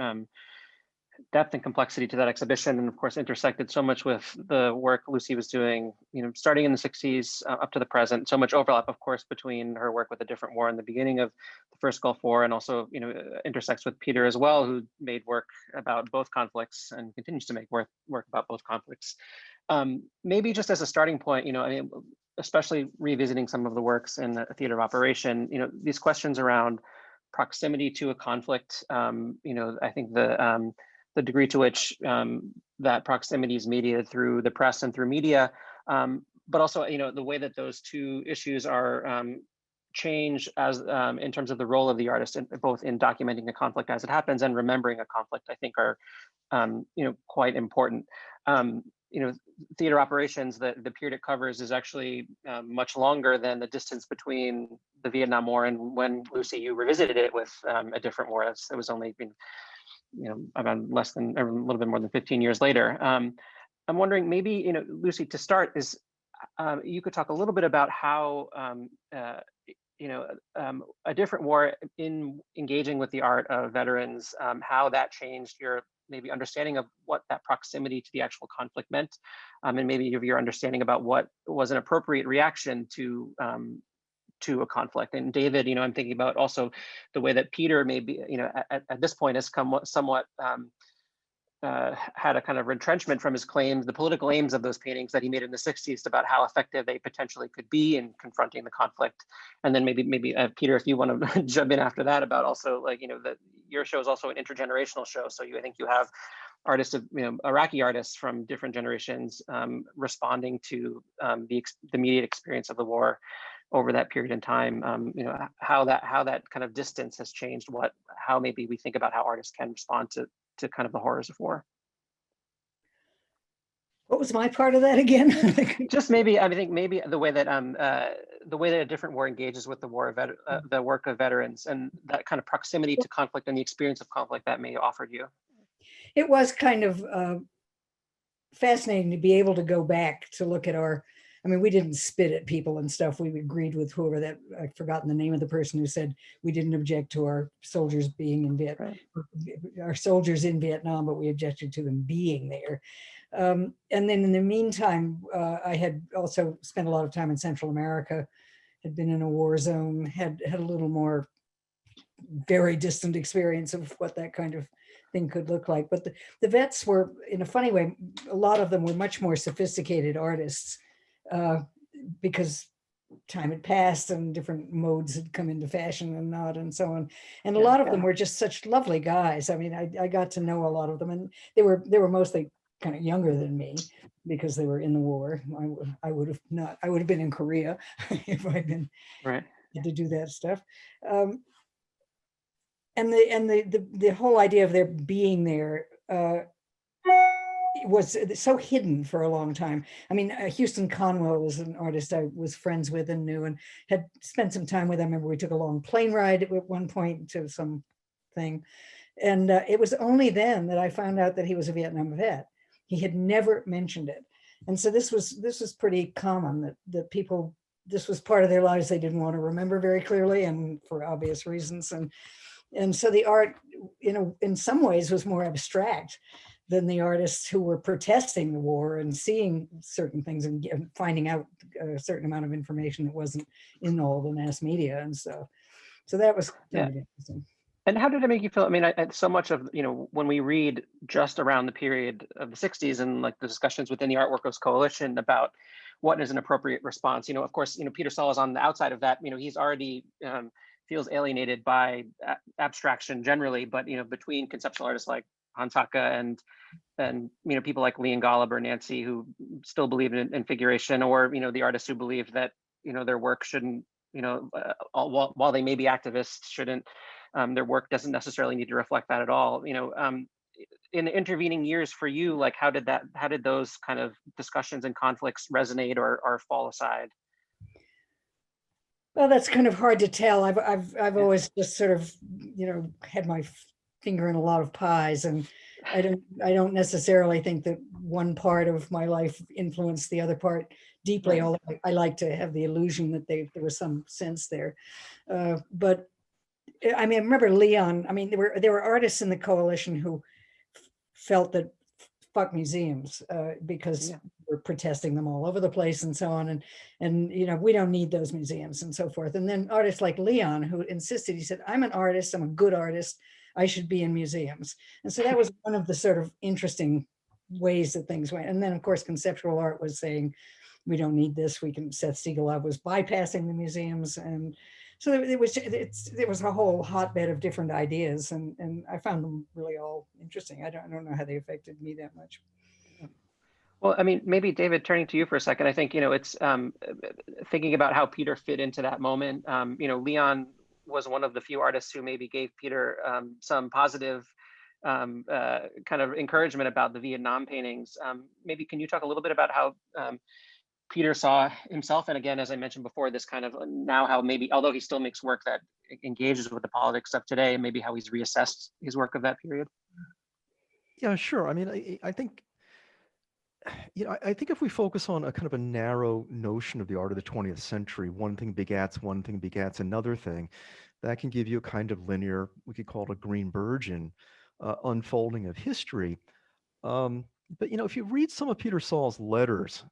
depth and complexity to that exhibition, and of course intersected so much with the work Lucy was doing, starting in the 60s up to the present. So much overlap, of course, between her work with a different war in the beginning of the first Gulf War, and also intersects with Peter as well, who made work about both conflicts and continues to make work about both conflicts. Maybe just as a starting point, especially revisiting some of the works in the theater of operation, these questions around proximity to a conflict, I think the degree to which that proximity is mediated through the press and through media, but also, the way that those two issues are change as in terms of the role of the artist, both in documenting a conflict as it happens and remembering a conflict, I think are, quite important. theater operations, the period it covers is actually much longer than the distance between the Vietnam War and when, Lucy, you revisited it with a different war. It was only been, about a little bit more than 15 years later. I'm wondering, maybe, Lucy, to start is, you could talk a little bit about how, a different war in engaging with the art of veterans, how that changed your maybe understanding of what that proximity to the actual conflict meant, and maybe your understanding about what was an appropriate reaction to a conflict. And David, I'm thinking about also the way that Peter maybe, at this point has come somewhat had a kind of retrenchment from his claims, the political aims of those paintings that he made in the 60s about how effective they potentially could be in confronting the conflict. And then maybe Peter, if you want to jump in after that about also that your show is also an intergenerational show. So I think you have artists of, Iraqi artists from different generations responding to the immediate experience of the war over that period in time. How that kind of distance has changed how maybe we think about how artists can respond to kind of the horrors of war. What was my part of that again? Just maybe, I think maybe the way that a different war engages with the the work of veterans, and that kind of proximity to conflict and the experience of conflict that may offered you. It was kind of fascinating to be able to go back to look at we didn't spit at people and stuff. We agreed with whoever that, I've forgotten the name of the person who said we didn't object to our soldiers being in Vietnam, our soldiers in Vietnam, but we objected to them being there. And then in the meantime, I had also spent a lot of time in Central America, had been in a war zone, had a little more very distant experience of what that kind of thing could look like. But the vets were, in a funny way, a lot of them were much more sophisticated artists, because time had passed and different modes had come into fashion and not, and so on. And a lot of them were just such lovely guys. I got to know a lot of them, and they were mostly kind of younger than me because they were in the war. I would have been in Korea if I'd been to do that stuff. And the whole idea of their being there was so hidden for a long time. Houston Conwell was an artist I was friends with and knew and had spent some time with. I remember we took a long plane ride at one point to some thing. And it was only then that I found out that he was a Vietnam vet. He had never mentioned it. And so this was pretty common, that people, this was part of their lives they didn't want to remember very clearly, and for obvious reasons. And so the art, in some ways was more abstract than the artists who were protesting the war and seeing certain things and finding out a certain amount of information that wasn't in all the mass media and stuff. So that was kind of interesting. And how did it make you feel? So much of, when we read just around the period of the 60s and like the discussions within the Art Workers Coalition about what is an appropriate response, of course, Peter Saul is on the outside of that. He's already feels alienated by abstraction generally, but, between conceptual artists like Hans Haacke and people like Leon Golub or Nancy who still believe in figuration, or the artists who believe that their work shouldn't, while they may be activists, shouldn't, their work doesn't necessarily need to reflect that at all. In the intervening years for you, like how did those kind of discussions and conflicts resonate or fall aside? Well, that's kind of hard to tell. I've always just sort of had my finger in a lot of pies, and I don't necessarily think that one part of my life influenced the other part deeply. Although I like to have the illusion that there was some sense there. But I remember Leon. There were artists in the coalition who felt that fuck museums because we're protesting them all over the place and so on, and we don't need those museums and so forth. And then artists like Leon, who insisted, he said, I'm an artist, I'm a good artist, I should be in museums. And so that was one of the sort of interesting ways that things went. And then of course conceptual art was saying, we don't need this, we can. Seth Siegelov was bypassing the museums, and so there was a whole hotbed of different ideas, and I found them really all interesting. I don't know how they affected me that much. Well, maybe David, turning to you for a second, I think, it's thinking about how Peter fit into that moment. Leon was one of the few artists who maybe gave Peter some positive kind of encouragement about the Vietnam paintings. Maybe can you talk a little bit about how Peter saw himself, and again, as I mentioned before, this kind of now how maybe, although he still makes work that engages with the politics of today, maybe how he's reassessed his work of that period? Yeah, sure. I mean, I think, I think if we focus on a kind of a narrow notion of the art of the 20th century, one thing begats another thing, that can give you a kind of linear, we could call it a Greenbergian unfolding of history. But if you read some of Peter Saul's letters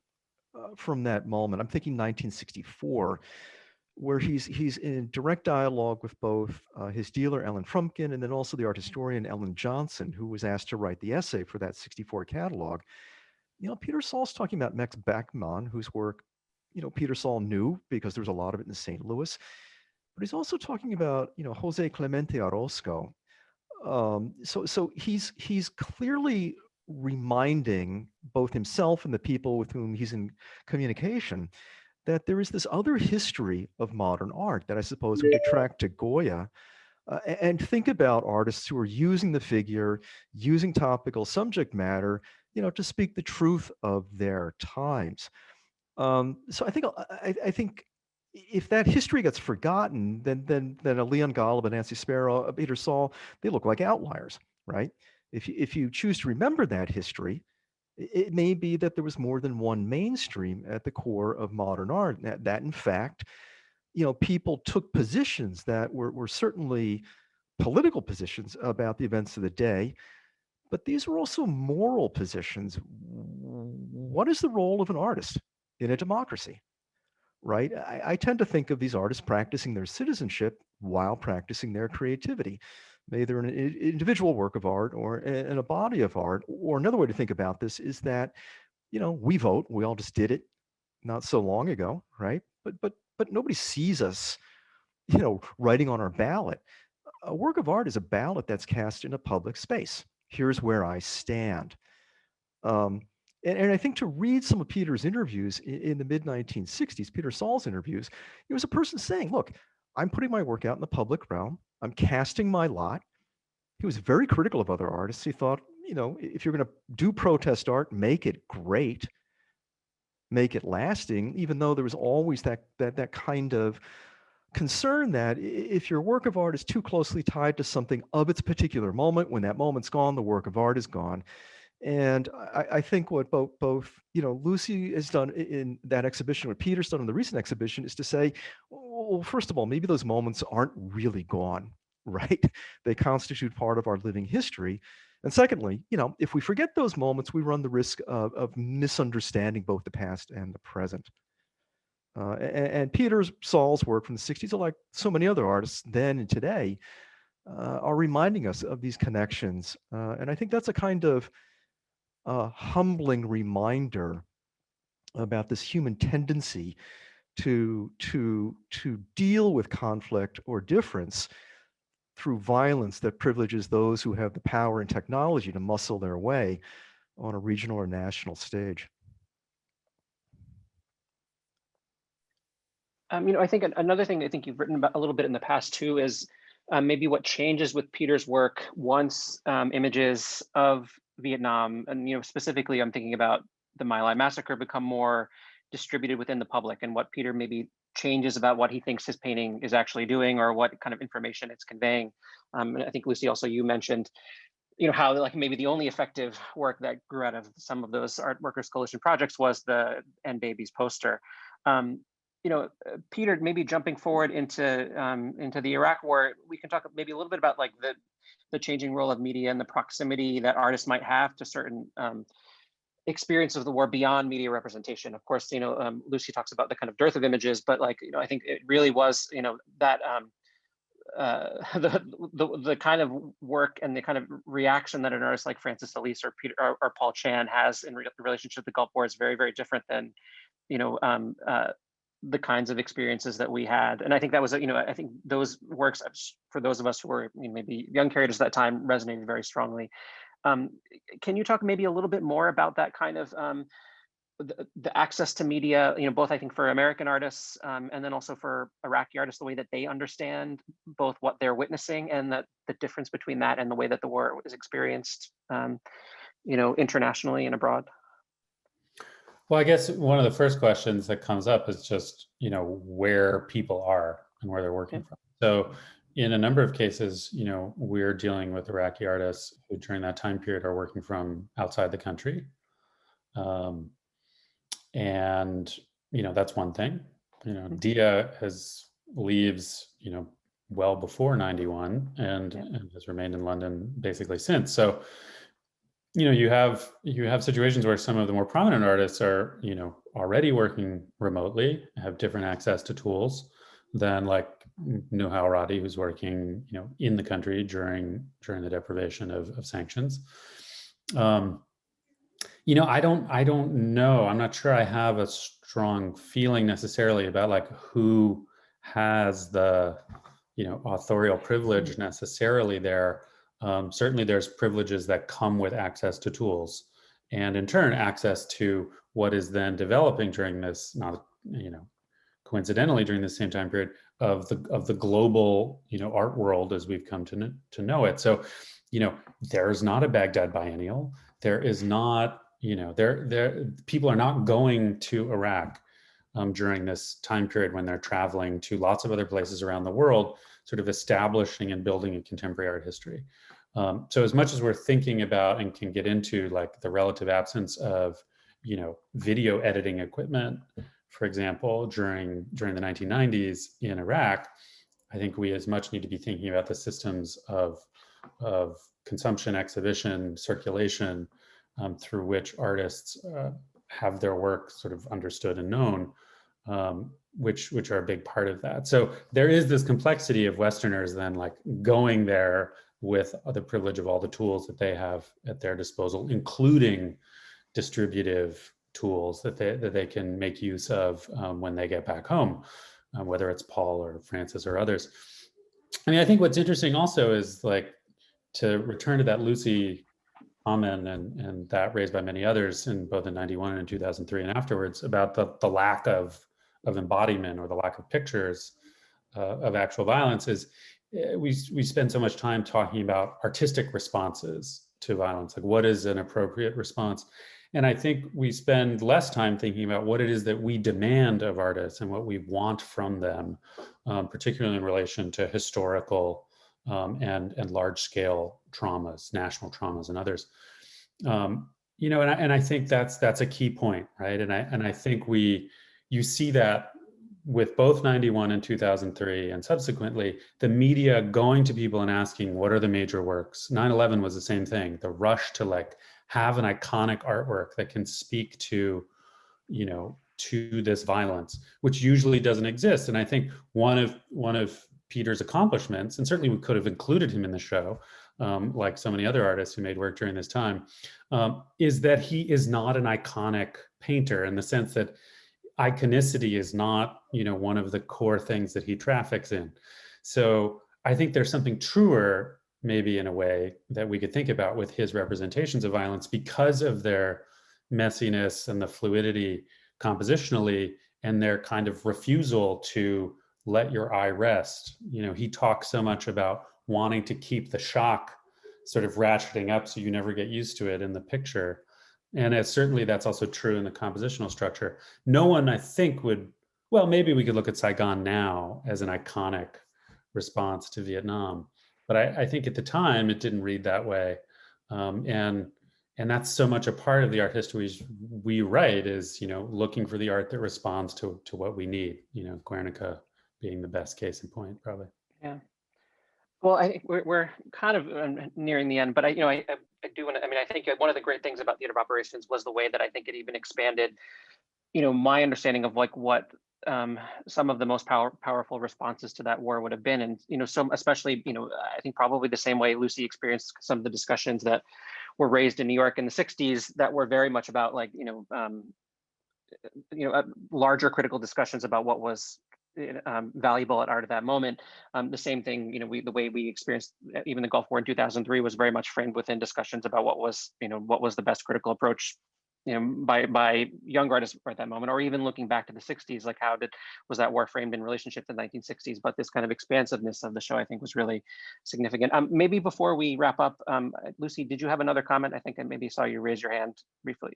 from that moment, I'm thinking 1964, where he's in direct dialogue with both his dealer Ellen Frumpkin and then also the art historian Ellen Johnson, who was asked to write the essay for that 64 catalog. Peter Saul's talking about Max Beckmann, whose work, Peter Saul knew because there was a lot of it in St. Louis. But he's also talking about, Jose Clemente Orozco. So he's clearly reminding both himself and the people with whom he's in communication that there is this other history of modern art that I suppose we could track to Goya and think about artists who are using the figure, using topical subject matter, to speak the truth of their times. So I think if that history gets forgotten, then a Leon Golub, a Nancy Sparrow, a Peter Saul, they look like outliers, right? If you choose to remember that history, it may be that there was more than one mainstream at the core of modern art. That in fact, people took positions that were certainly political positions about the events of the day, but these were also moral positions. What is the role of an artist in a democracy? Right? I tend to think of these artists practicing their citizenship while practicing their creativity, either in an individual work of art or in a body of art. Or another way to think about this is that, we vote. We all just did it not so long ago, right? But nobody sees us, writing on our ballot. A work of art is a ballot that's cast in a public space. Here's where I stand. And I think to read some of Peter's interviews in the mid-1960s, Peter Saul's interviews, it was a person saying, look, I'm putting my work out in the public realm. I'm casting my lot. He was very critical of other artists. He thought, if you're going to do protest art, make it great, make it lasting, even though there was always that kind of concern that if your work of art is too closely tied to something of its particular moment, when that moment's gone, the work of art is gone. And I think what both Lucy has done in that exhibition, what Peter's done in the recent exhibition, is to say, well, first of all, maybe those moments aren't really gone, right? They constitute part of our living history. And secondly, if we forget those moments, we run the risk of misunderstanding both the past and the present. And Peter Saul's work from the 60s, like so many other artists then and today, are reminding us of these connections. And I think that's a kind of humbling reminder about this human tendency to deal with conflict or difference through violence that privileges those who have the power and technology to muscle their way on a regional or national stage. I think another thing I think you've written about a little bit in the past too is maybe what changes with Peter's work once images of Vietnam, and specifically I'm thinking about the My Lai massacre, become more distributed within the public, and what Peter maybe changes about what he thinks his painting is actually doing or what kind of information it's conveying. And I think Lucy, also you mentioned, how like maybe the only effective work that grew out of some of those Art Workers Coalition projects was the End Babies poster. Peter, maybe jumping forward into the Iraq War, we can talk maybe a little bit about like the changing role of media and the proximity that artists might have to certain experience of the war beyond media representation. Of course, Lucy talks about the kind of dearth of images, but like, I think it really was, that the kind of work and the kind of reaction that an artist like Francis Elise or Peter or Paul Chan has in relationship to the Gulf War is very, very different than, the kinds of experiences that we had. And I think that was, I think those works, for those of us who were maybe young curators at that time, resonated very strongly. Can you talk maybe a little bit more about that kind of the access to media, both I think for American artists and then also for Iraqi artists, the way that they understand both what they're witnessing and the difference between that and the way that the war is experienced, internationally and abroad. Well, I guess one of the first questions that comes up is just, where people are and where they're working from. So in a number of cases, we're dealing with Iraqi artists who during that time period are working from outside the country. And, that's one thing. Dia leaves, well before 91 and has remained in London basically since. So, you have situations where some of the more prominent artists are, already working remotely, have different access to tools than like Nuha Radi, who's working, in the country during the deprivation of sanctions. I don't know. I'm not sure I have a strong feeling necessarily about like who has the, authorial privilege necessarily there. Certainly there's privileges that come with access to tools and in turn access to what is then developing during this, not, coincidentally during the same time period of the global, art world as we've come to know it. So, there is not a Baghdad biennial. There is not, people are not going to Iraq during this time period when they're traveling to lots of other places around the world, sort of establishing and building a contemporary art history. So as much as we're thinking about and can get into like the relative absence of, video editing equipment, for example, during the 1990s in Iraq, I think we as much need to be thinking about the systems of consumption, exhibition, circulation, through which artists have their work sort of understood and known, which are a big part of that. So there is this complexity of Westerners then like going there with the privilege of all the tools that they have at their disposal, including distributive tools that they can make use of when they get back home, whether it's Paul or Francis or others. I mean, I think what's interesting also is like to return to that Lucy comment and that raised by many others in both in 91 and 2003 and afterwards about the lack of embodiment or the lack of pictures of actual violence is we spend so much time talking about artistic responses to violence, like what is an appropriate response. And I think we spend less time thinking about what it is that we demand of artists and what we want from them, particularly in relation to historical and large-scale traumas, national traumas, and others. And I think that's a key point, right? And I think you see that with both 91 and 2003, and subsequently the media going to people and asking, what are the major works? 9/11 was the same thing. The rush to like have an iconic artwork that can speak to, to this violence, which usually doesn't exist. And I think one of Peter's accomplishments, and certainly we could have included him in the show, like so many other artists who made work during this time, is that he is not an iconic painter in the sense that iconicity is not, one of the core things that he traffics in. So I think there's something truer, maybe in a way, that we could think about with his representations of violence because of their messiness and the fluidity compositionally and their kind of refusal to let your eye rest. He talks so much about wanting to keep the shock sort of ratcheting up so you never get used to it in the picture. And certainly that's also true in the compositional structure. No one, I think, maybe we could look at Saigon now as an iconic response to Vietnam. But I think at the time it didn't read that way. And that's so much a part of the art histories we write is, looking for the art that responds to what we need, Guernica being the best case in point, probably. Yeah. Well, I think we're kind of nearing the end, but I do want to, I think one of the great things about Theater of Operations was the way that I think it even expanded, my understanding of like what some of the most powerful responses to that war would have been. And, some, especially, I think probably the same way Lucy experienced some of the discussions that were raised in New York in the 60s that were very much about like, larger critical discussions about what was valuable at art at that moment. The same thing, the way we experienced even the Gulf War in 2003 was very much framed within discussions about what was the best critical approach by younger artists at that moment, or even looking back to the 60s, like was that war framed in relationship to the 1960s? But this kind of expansiveness of the show, I think, was really significant. Maybe before we wrap up, Lucy, did you have another comment? I think I maybe saw you raise your hand briefly.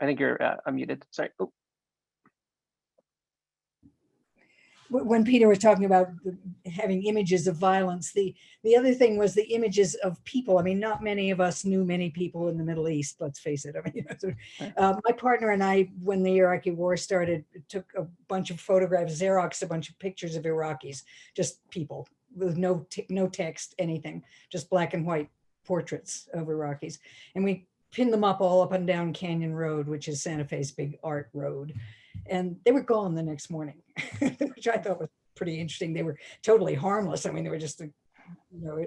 I think you're unmuted. Sorry. Oh. When Peter was talking about having images of violence, the other thing was the images of people. I mean, not many of us knew many people in the Middle East, let's face it. I mean, my partner and I, when the Iraqi war started, took a bunch of photographs, Xeroxed a bunch of pictures of Iraqis, just people with no text, anything, just black and white portraits of Iraqis. And we pinned them up all up and down Canyon Road, which is Santa Fe's big art road. And they were gone the next morning, which I thought was pretty interesting. They were totally harmless. I mean, they were just,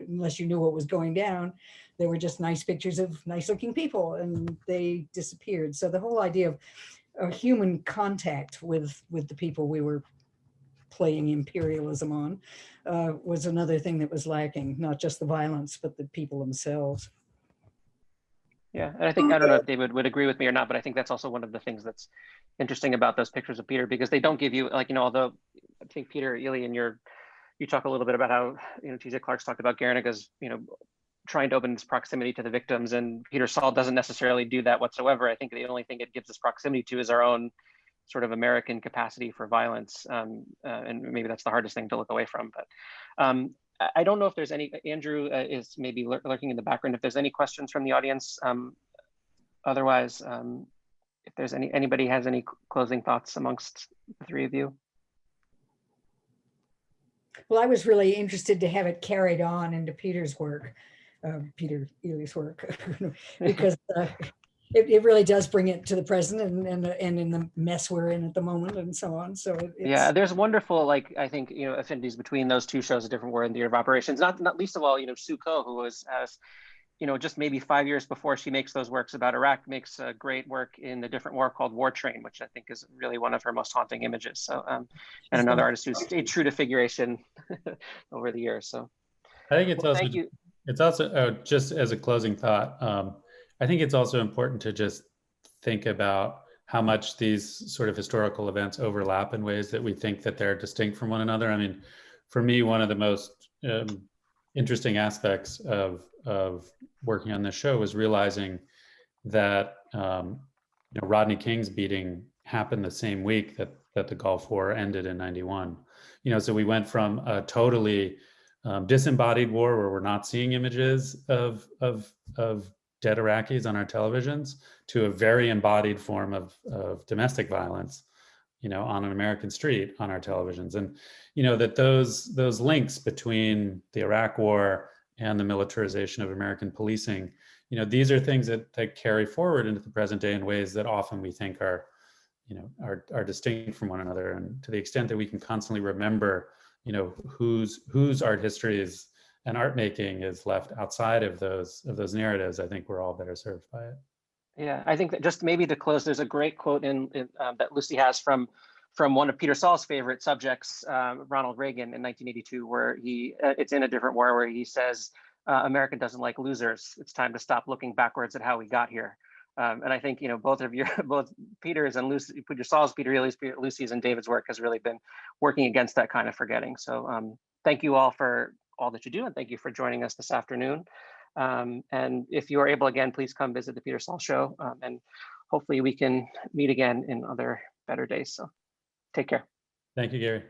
unless you knew what was going down, they were just nice pictures of nice looking people, and they disappeared. So the whole idea of human contact with the people we were playing imperialism on was another thing that was lacking, not just the violence, but the people themselves. Yeah, and I think, I don't know if David would agree with me or not, but I think that's also one of the things that's interesting about those pictures of Peter, because they don't give you, like, although I think Peter, Eleey, and you talk a little bit about how, T.J. Clark's talked about Guernica's, trying to open its proximity to the victims, and Peter Saul doesn't necessarily do that whatsoever. I think the only thing it gives us proximity to is our own sort of American capacity for violence, and maybe that's the hardest thing to look away from. But I don't know if there's any, Andrew is maybe lurking in the background, if there's any questions from the audience. Otherwise, if there's anybody has any closing thoughts amongst the three of you. Well, I was really interested to have it carried on into Peter's work, Peter Eleey's work, because it really does bring it to the present and in the mess we're in at the moment and so on. So yeah, there's wonderful, like, I think, affinities between those two shows, A Different War and Theater of Operations, not least of all, Sue Ko, who was, just maybe 5 years before she makes those works about Iraq, makes a great work in A Different War called War Train, which I think is really one of her most haunting images. So, and another artist who's stayed true to figuration over the years. So I think it's also, thank you. It's also, just as a closing thought, I think it's also important to just think about how much these sort of historical events overlap in ways that we think that they're distinct from one another. I mean, for me, one of the most interesting aspects of working on this show was realizing that Rodney King's beating happened the same week that the Gulf War ended in '91. So we went from a totally disembodied war where we're not seeing images of dead Iraqis on our televisions to a very embodied form of domestic violence, on an American street on our televisions. And, that those links between the Iraq War and the militarization of American policing, these are things that carry forward into the present day in ways that often we think are distinct from one another. And to the extent that we can constantly remember, whose art history is and art making is left outside of those narratives, I think we're all better served by it. Yeah, I think that just maybe to close, there's a great quote that Lucy has from one of Peter Saul's favorite subjects, Ronald Reagan in 1982, where it's in A Different War, where he says, America doesn't like losers. It's time to stop looking backwards at how we got here. And I think, both Peter's and Lucy, Peter Saul's, Peter Eleey's, Lucy's, and David's work has really been working against that kind of forgetting. So thank you all for all that you do, and thank you for joining us this afternoon. And if you are able, again, please come visit the Peter Saul Show, and hopefully we can meet again in other better days. So take care. Thank you, Gary.